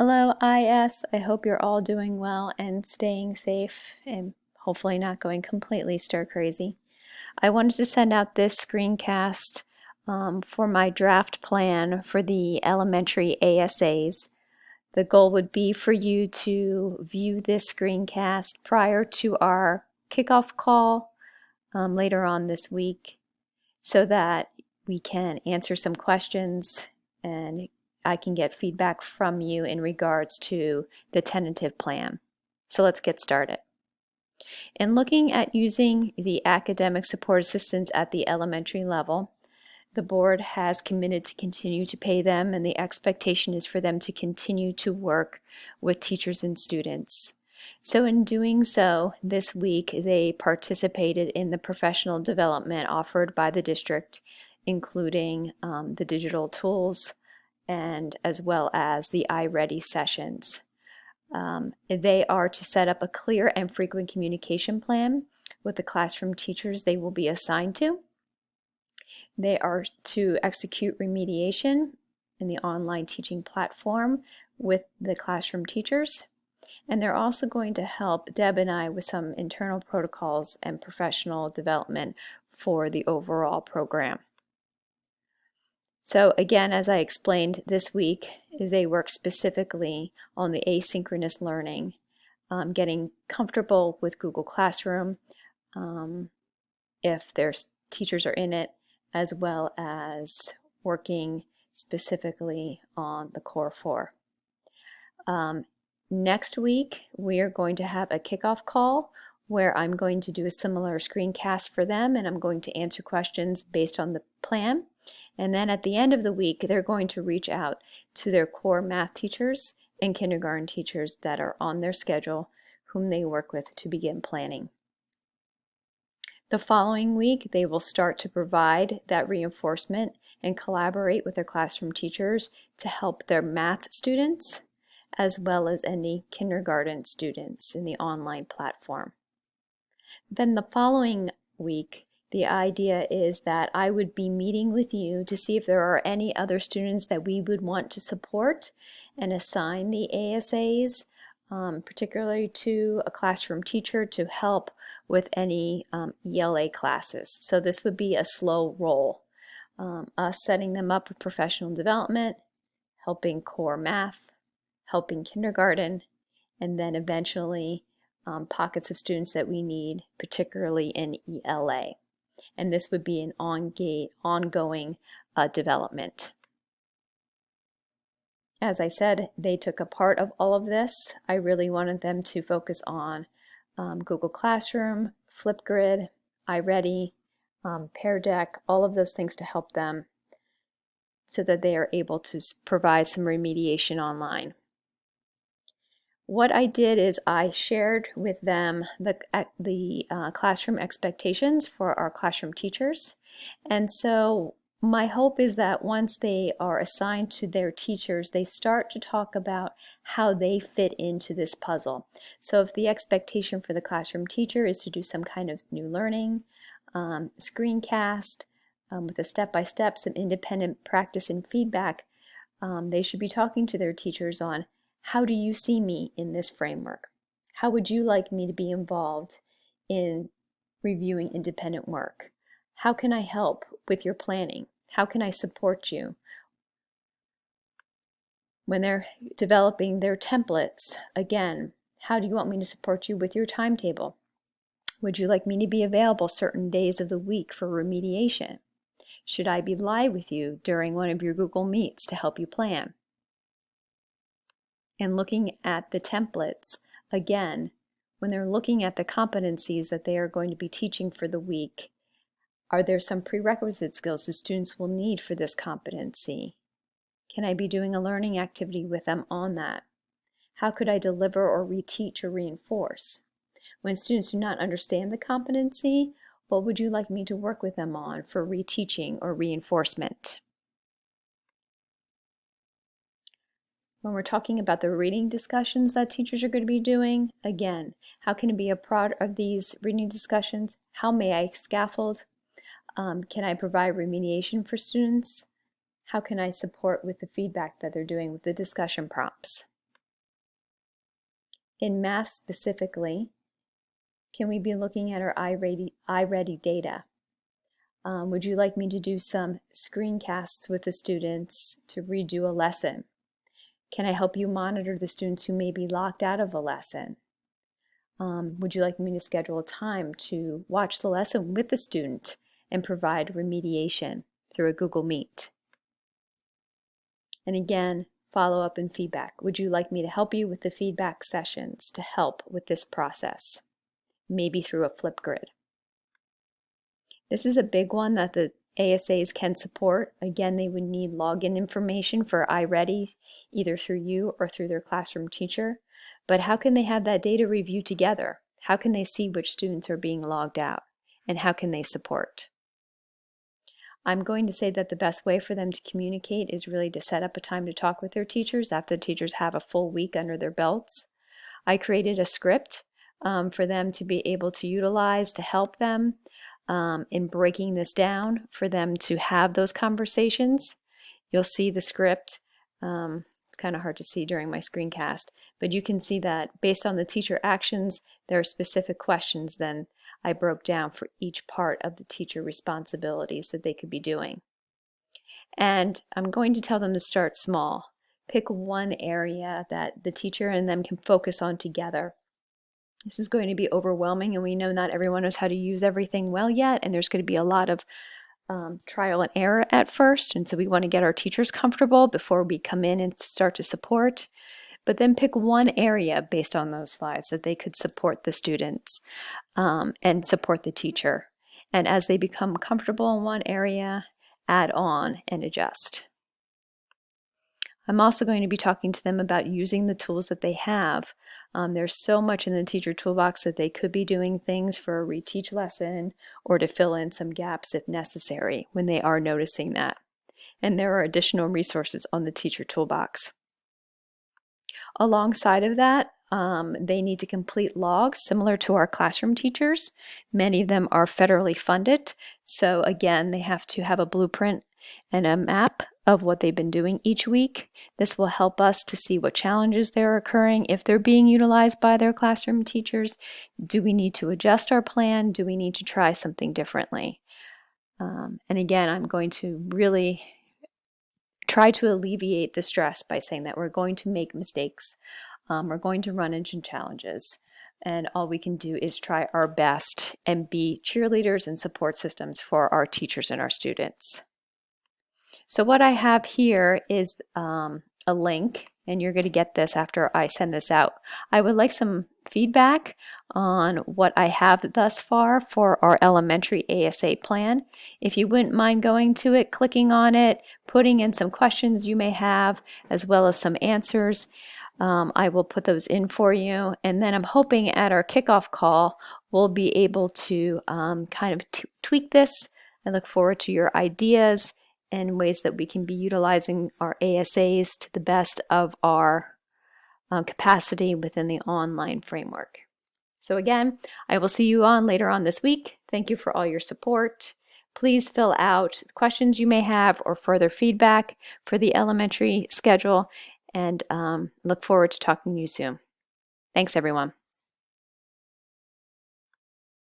Hello, IS. I hope you're all doing well and staying safe and hopefully not going completely stir crazy. I wanted to send out this screencast for my draft plan for the elementary ASAs. The goal would be for you to view this screencast prior to our kickoff call later on this week so that we can answer some questions and I can get feedback from you in regards to the tentative plan. So let's get started. In looking at using the academic support assistants at the elementary level, the board has committed to continue to pay them, and the expectation is for them to continue to work with teachers and students. So in doing so, this week they participated in the professional development offered by the district, including the digital tools and as well as the iReady sessions. They are to set up a clear and frequent communication plan with the classroom teachers they will be assigned to. They are to execute remediation in the online teaching platform with the classroom teachers. And they're also going to help Deb and I with some internal protocols and professional development for the overall program. So again, as I explained this week, they work specifically on the asynchronous learning, getting comfortable with Google Classroom if their teachers are in it, as well as working specifically on the Core 4. Next week, we are going to have a kickoff call where I'm going to do a similar screencast for them, and I'm going to answer questions based on the plan. And then at the end of the week, they're going to reach out to their core math teachers and kindergarten teachers that are on their schedule, whom they work with to begin planning. The following week, they will start to provide that reinforcement and collaborate with their classroom teachers to help their math students, as well as any kindergarten students in the online platform. Then the following week, the idea is that I would be meeting with you to see if there are any other students that we would want to support and assign the ASAs, particularly to a classroom teacher to help with any ELA classes. So this would be a slow roll. Us setting them up with professional development, helping core math, helping kindergarten, and then eventually pockets of students that we need, particularly in ELA. And this would be an ongoing development. As I said, they took a part of all of this. I really wanted them to focus on Google Classroom, Flipgrid, iReady, Pear Deck, all of those things to help them so that they are able to provide some remediation online. What I did is I shared with them the classroom expectations for our classroom teachers. And so my hope is that once they are assigned to their teachers, they start to talk about how they fit into this puzzle. So if the expectation for the classroom teacher is to do some kind of new learning, screencast, with a step-by-step, some independent practice and feedback, they should be talking to their teachers on how do you see me in this framework? How would you like me to be involved in reviewing independent work? How can I help with your planning? How can I support you? When they're developing their templates, again, how do you want me to support you with your timetable? Would you like me to be available certain days of the week for remediation? Should I be live with you during one of your Google Meets to help you plan? And looking at the templates, again, when they're looking at the competencies that they are going to be teaching for the week, are there some prerequisite skills the students will need for this competency? Can I be doing a learning activity with them on that? How could I deliver or reteach or reinforce? When students do not understand the competency, what would you like me to work with them on for reteaching or reinforcement? When we're talking about the reading discussions that teachers are going to be doing, again, how can I be a part of these reading discussions? How may I scaffold? Can I provide remediation for students? How can I support with the feedback that they're doing with the discussion prompts? In math specifically, can we be looking at our iReady data? Would you like me to do some screencasts with the students to redo a lesson? Can I help you monitor the students who may be locked out of a lesson? Would you like me to schedule a time to watch the lesson with the student and provide remediation through a Google Meet? And again, follow up and feedback. Would you like me to help you with the feedback sessions to help with this process? Maybe through a Flipgrid. This is a big one that the ASAs can support. Again, they would need login information for iReady, either through you or through their classroom teacher. But how can they have that data review together? How can they see which students are being logged out? And how can they support? I'm going to say that the best way for them to communicate is really to set up a time to talk with their teachers after the teachers have a full week under their belts. I created a script for them to be able to utilize to help them in breaking this down, for them to have those conversations. You'll see the script. It's kind of hard to see during my screencast, but you can see that based on the teacher actions, there are specific questions then I broke down for each part of the teacher responsibilities that they could be doing. And I'm going to tell them to start small. Pick one area that the teacher and them can focus on together. This is going to be overwhelming, and we know not everyone knows how to use everything well yet, and there's going to be a lot of trial and error at first, and so we want to get our teachers comfortable before we come in and start to support. But then pick one area based on those slides that they could support the students and support the teacher. And as they become comfortable in one area, add on and adjust. I'm also going to be talking to them about using the tools that they have. There's so much in the teacher toolbox that they could be doing things for a reteach lesson or to fill in some gaps if necessary when they are noticing that. And there are additional resources on the teacher toolbox. Alongside of that, they need to complete logs similar to our classroom teachers. Many of them are federally funded. So again, they have to have a blueprint and a map of what they've been doing each week. This will help us to see what challenges they're occurring, if they're being utilized by their classroom teachers. Do we need to adjust our plan? Do we need to try something differently? And again, I'm going to really try to alleviate the stress by saying that we're going to make mistakes. We're going to run into challenges. And all we can do is try our best and be cheerleaders and support systems for our teachers and our students. So what I have here is a link, and you're going to get this after I send this out. I would like some feedback on what I have thus far for our elementary ASA plan. If you wouldn't mind going to it, clicking on it, putting in some questions you may have, as well as some answers. I will put those in for you, and then I'm hoping at our kickoff call we'll be able to kind of tweak this. I look forward to your ideas and ways that we can be utilizing our ASAs to the best of our capacity within the online framework. So again, I will see you on later on this week. Thank you for all your support. Please fill out questions you may have or further feedback for the elementary schedule, and look forward to talking to you soon. Thanks, everyone.